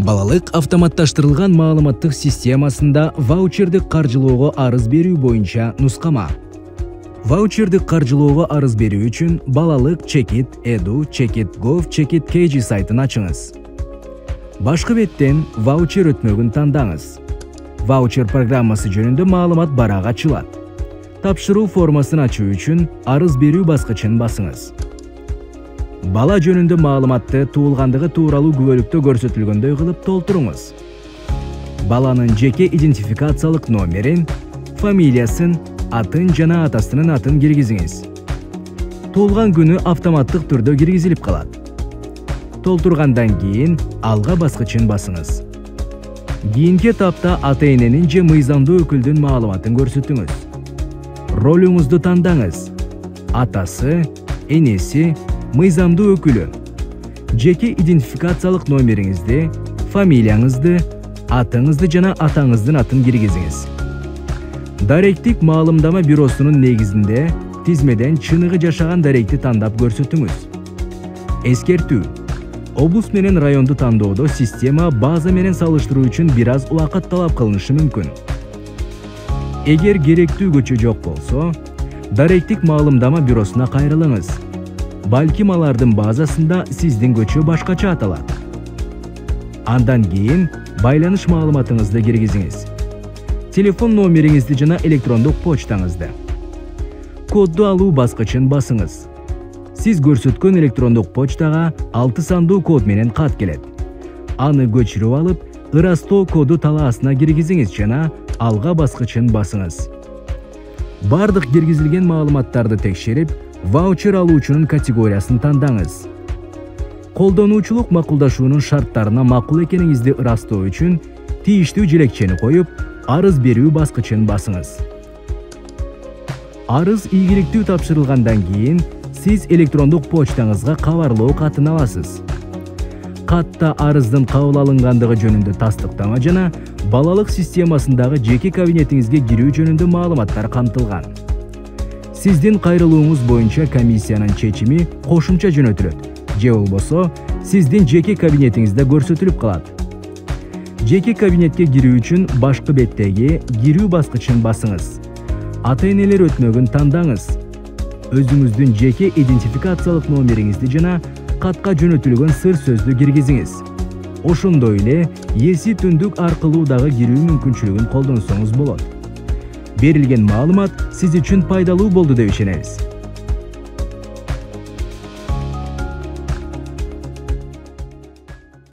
Балалык автоматташтырылган маалыматтык системасында ваучердик каржылоого арыз берүү боюнча нускама. Ваучердик каржылоого арыз берүү үчүн балалык chekit.edu.chekit.gov.kg сайтын ачыңыз. Башкы беттен ваучер өтмөгүн тандаңыз. Ваучер программасы жөнүндө маалымат барак ачылат. Тапшыруу формасын ачуу үчүн арыз берүү баскычын басыңыз. Бала жөнүндө маалыматты туулгандыгы тууралуу күбөлүктө көрсөтүлгөндөй кылып толтуруңуз. Баланын жеке идентификациялык номерин, фамилиясын, атын жана атасынын атын киргизиңиз. Туулган күнү автоматтык түрдө киргизилип калат. Толтургандан кийин алга баскычын басыңыз. Кийинки этапта ата-эненин же мыйзамдуу өкүлдүн маалыматын көрсөтүңүз. Ролуңузду тандаңыз. Атасы, энеси, мыйзамдуу өкүлү. Жеке идентификациялык номериңизди, фамилияңызды, атыңызды жана атаңыздын атын киргизиңиз. Даректик маалымдама бюросунун негизинде тизмеден чыныгы жашаган даректи тандап көрсөтүңүз. Эскертүү. Облус менен районду тандоодо система база менен салыштыруу үчүн бир аз убакыт талап кылынышы мүмкүн. Эгер керектүү көчө жок болсо, даректик маалымдама бюросуна кайрылыңыз. Балким алардын базасында сиздин көчө башкача аталат. Андан кийин байланыш маалыматыңызды киргизиңиз. Телефон номериңизди жана электрондук почтаңызды. Кодду алуу баскычын басыңыз. Сиз көрсөткөн электрондук почтага 6 сандуу код менен кат келет. Аны көчүрүп алып, ырастоо коду талаасына киргизиңиз жана алга баскычын басыңыз. Бардык киргизилген маалыматтарды текшерип, ваучер алуучунун категориясын тандаңыз. Колдонуучулук макулдашуунун шарттарына макул экениңизди ырастоо үчүн тийиштүү желекчени коюп, арыз берүү баскычын басыңыз. Арыз ийгиликтүү тапшырылгандан кийин сиз электрондук почтаңызга кабарлоо катын аласыз. Катта арыздын кабыл алынгандыгы жөнүндө тастыктама жана балалык системасындагы жеке кабинетиңизге кирүү жөнүндө маалыматтар камтылган. Сиздин кайрылууңуз боюнча комиссиянын чечими кошумча жөнөтүлөт, же болбосо сиздин жеке кабинетиңизде көрсөтүлүп калат. Жеке кабинетке кирүү үчүн башкы беттеги кирүү баскычын басыңыз. Ата-энелер өтмөгүн тандаңыз. Өзүңүздүн жеке идентификациялык номериңизди жана катка жөнөтүлгөн сыр сөздү киргизиңиз. Ошондой эле ЕСИ түндүк аркылуу дагы кирүү мүмкүнчүлүгүн колдонсоңуз болот. Берилген маалымат сиз үчүн пайдалуу болду деп ишенебиз.